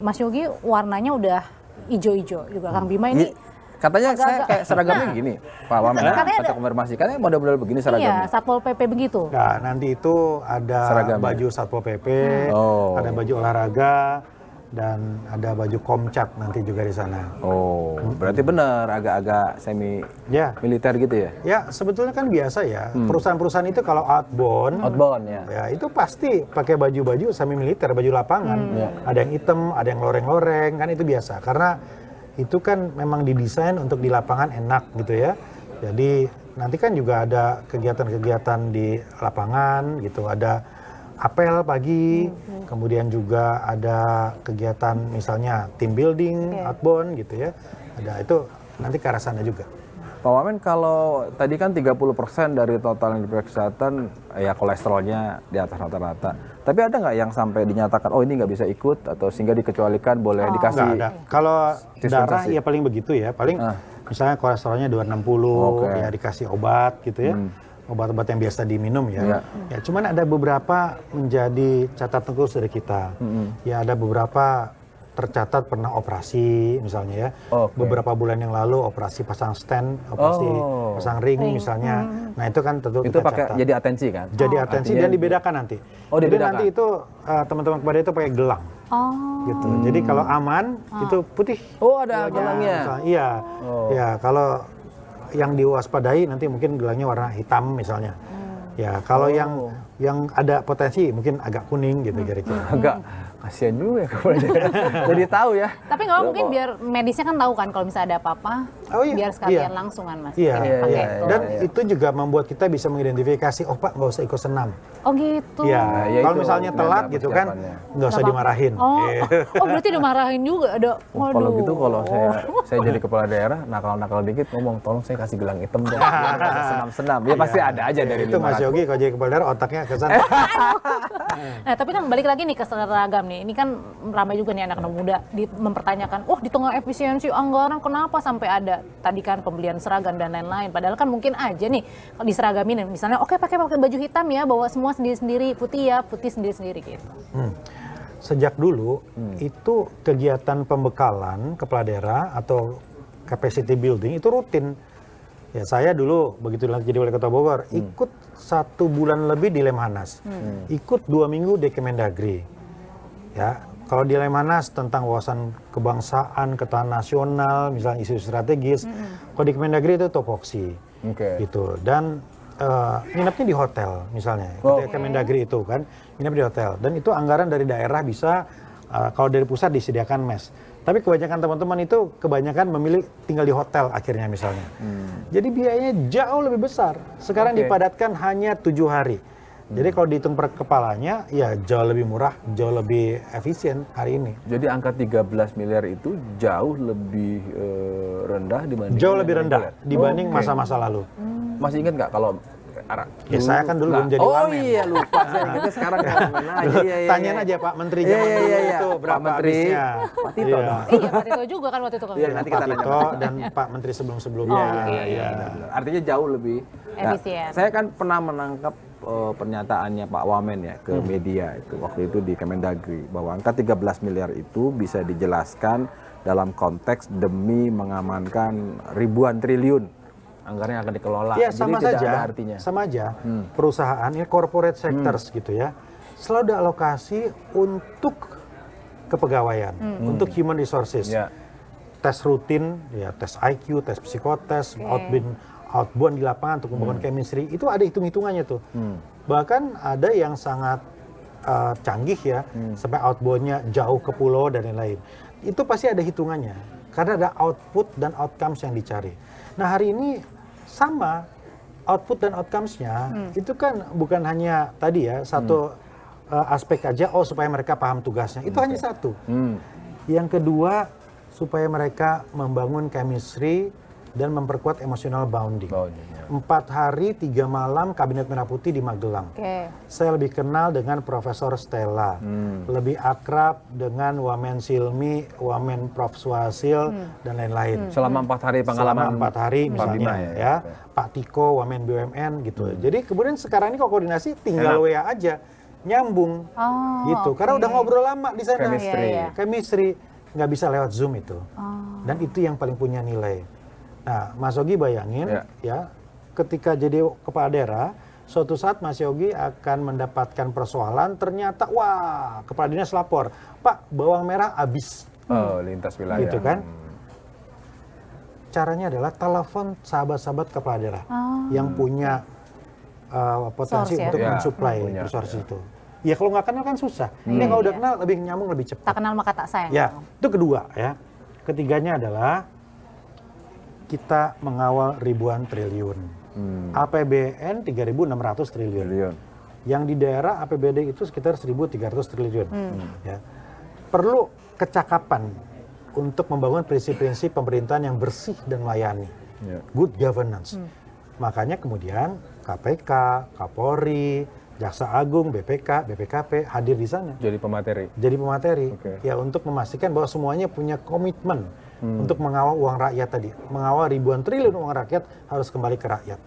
Mas Yogi warnanya udah ijo-ijo juga. Kang Bima ini katanya saya agak-agak- kayak seragamnya gini, Pak Wamen. Katanya Saya konfirmasi, katanya model-model begini seragamnya. iya, Satpol PP begitu. Nah, nanti itu ada Seragamnya. baju Satpol PP, Oh. ada baju olahraga, dan ada baju Komcat nanti juga di sana. Oh, berarti benar agak-agak semi Ya, militer gitu ya? ya sebetulnya kan biasa ya. Perusahaan-perusahaan itu kalau outbound, Outbound ya. ya itu pasti pakai baju-baju semi militer, baju lapangan. Ada yang hitam, ada yang loreng-loreng, kan itu biasa. Karena itu kan memang didesain untuk di lapangan enak gitu ya. Jadi nanti kan juga ada kegiatan-kegiatan di lapangan gitu. Ada apel pagi, kemudian juga ada kegiatan misalnya team building, outbound gitu ya. Ada itu nanti ke arah sana juga. Pak Wamen, kalau tadi kan 30% dari total yang diperiksa kesehatan ya kolesterolnya di atas rata-rata. Tapi ada nggak yang sampai dinyatakan, oh ini nggak bisa ikut atau sehingga dikecualikan boleh dikasih? Nggak ada. Kalau darah dispensasi? ya paling begitu ya. Paling misalnya kolesterolnya 260 Oke. ya dikasih obat gitu ya. Obat-obat yang biasa diminum ya. Iya. Ya cuman ada beberapa menjadi catatan khusus dari kita. Ya ada beberapa tercatat pernah operasi misalnya ya. Oke. Beberapa bulan yang lalu operasi pasang stent, operasi Oh. pasang ring misalnya. Nah itu kan tentu Itu kita pakai catat. jadi atensi kan? Jadi atensi Artinya- dan dibedakan nanti. Oh, Jadi dibedakan. nanti itu teman-teman kepada itu pakai gelang Oh. gitu. Jadi kalau aman itu putih. Oh, ada gelangnya. Misalnya, iya. Oh. Ya, kalau yang diwaspadai nanti mungkin gelangnya warna hitam misalnya. Ya, kalau yang ada potensi mungkin agak kuning gitu kira-kira. Agak kasihan juga ya kepada jadi tahu ya. Tapi nggak apa mungkin biar medisnya kan tahu kan kalau misalnya ada apa-apa, Oh, iya. biar sekalian Iya. langsung kan Mas. Iya, Jadi pakai. iya. Dan itu juga membuat kita bisa mengidentifikasi, oh Pak nggak usah ikut senam. Oh gitu. Iya, ya kalau itu misalnya telat gimana gitu kan, persiapannya? nggak usah Nggak apa-apa. dimarahin. Oh, Iya. oh berarti dimarahin juga ada. Oh, kalau gitu kalau saya jadi kepala daerah nakal-nakal dikit ngomong tolong saya kasih gelang hitam dong. Biar nggak ada senam-senam. Ya pasti ada aja dari Itu Mas 500. Yogi kalau jadi kepala daerah otaknya ke sana. Nah, tapi kan balik lagi nih ke seragam nih. Ini kan ramai juga nih anak-anak muda mempertanyakan, di tengah efisiensi anggaran kenapa sampai ada tadi kan pembelian seragam dan lain-lain. Padahal kan mungkin aja nih kalau diseragamin misalnya oke pakai baju hitam ya, bawa semua sendiri-sendiri, putih ya, putih sendiri-sendiri gitu. Sejak dulu itu kegiatan pembekalan kepala daerah atau capacity building itu rutin. Ya saya dulu begitu jadi wali kota Bogor ikut 1 bulan lebih di Lemhanas, ikut 2 minggu di Kemendagri. Ya kalau di Lemhanas tentang wawasan kebangsaan, ketahanan nasional, misalnya isu strategis. Kalau di Kemendagri itu topoksi, Oke. gitu. Dan nginepnya di hotel misalnya, ketika Kemendagri itu kan nginep di hotel. Dan itu anggaran dari daerah bisa kalau dari pusat disediakan mes. Tapi kebanyakan teman-teman itu memilih tinggal di hotel akhirnya misalnya. Jadi biayanya jauh lebih besar. Sekarang Oke. dipadatkan hanya 7 hari. Jadi kalau dihitung per kepalanya ya jauh lebih murah, jauh lebih efisien hari ini. Jadi angka 13 miliar itu jauh lebih rendah dibanding Jauh lebih rendah dibanding Oke. masa-masa lalu. Masih ingat nggak kalau Ya saya kan dulu belum jadi Oh wamen. iya lupa saya ingatnya sekarang wamen aja. Iya, Tanyain aja Pak Menteri zaman Iya, dulu iya, iya. itu Pak berapa Menteri, habisnya. Pak Tito Iya. dong. Iya, Pak Tito juga kan waktu itu kan. Iya, nanti kita Pak tanya. Tito dan Pak Menteri sebelum-sebelumnya. Oh, oke. Iya. Artinya jauh lebih. Efisien. Saya kan pernah menangkap pernyataannya Pak Wamen ya ke media itu waktu itu di Kemendagri bahwa angka 13 miliar itu bisa dijelaskan dalam konteks demi mengamankan ribuan triliun anggaran yang akan dikelola. Ya Jadi sama tidak saja, ada artinya. sama aja. Perusahaan ya corporate sectors gitu ya, selalu ada alokasi untuk kepegawaian, untuk human resources. Ya. Tes rutin, ya tes IQ, tes psikotes, outbound di lapangan untuk membangun chemistry, itu ada hitung-hitungannya tuh. Bahkan ada yang sangat canggih ya, sampai outboundnya jauh ke pulau dan lain-lain. Itu pasti ada hitungannya, karena ada output dan outcomes yang dicari. Nah hari ini sama, output dan outcomes-nya itu kan bukan hanya tadi ya, satu aspek aja, supaya mereka paham tugasnya, itu hanya satu. Yang kedua, supaya mereka membangun chemistry dan memperkuat emotional bonding. 4 hari 3 malam Kabinet Merah Putih di Magelang. Oke. Saya lebih kenal dengan Profesor Stella, lebih akrab dengan Wamen Silmi, Wamen Prof Suhasil, dan lain-lain. Selama 4 hari pengalaman. Selama 4 hari Pak misalnya Bima ya, Pak Tiko, Wamen BUMN gitu. Jadi kemudian sekarang ini kalau koordinasi tinggal WA aja. nyambung gitu. Karena udah ngobrol lama di sana. Chemistry. Iya, iya. Chemistry nggak bisa lewat Zoom itu. Dan itu yang paling punya nilai. Nah, Mas Yogi bayangin ya, ketika jadi kepala daerah, suatu saat Mas Yogi akan mendapatkan persoalan, ternyata wah, kepala dinas lapor, Pak, bawang merah habis. Oh, lintas wilayah. Gitu kan. Caranya adalah telepon sahabat-sahabat kepala daerah yang punya potensi Source, ya? untuk Ya, mensuplai punya, resource itu. Ya kalau nggak kenal kan susah. Ini kalau udah kenal lebih nyambung, lebih cepat. Tak kenal maka tak sayang. Ya, itu kedua ya. Ketiganya adalah kita mengawal ribuan triliun. APBN 3.600 triliun. Triliun. Yang di daerah APBD itu sekitar 1.300 triliun. Ya. Perlu kecakapan untuk membangun prinsip-prinsip pemerintahan yang bersih dan melayani. Ya. Good governance. Makanya kemudian KPK, Kapolri, Jaksa Agung, BPK, BPKP hadir di sana. Jadi pemateri. Jadi pemateri, Oke. ya untuk memastikan bahwa semuanya punya komitmen untuk mengawal uang rakyat tadi. Mengawal ribuan triliun uang rakyat harus kembali ke rakyat.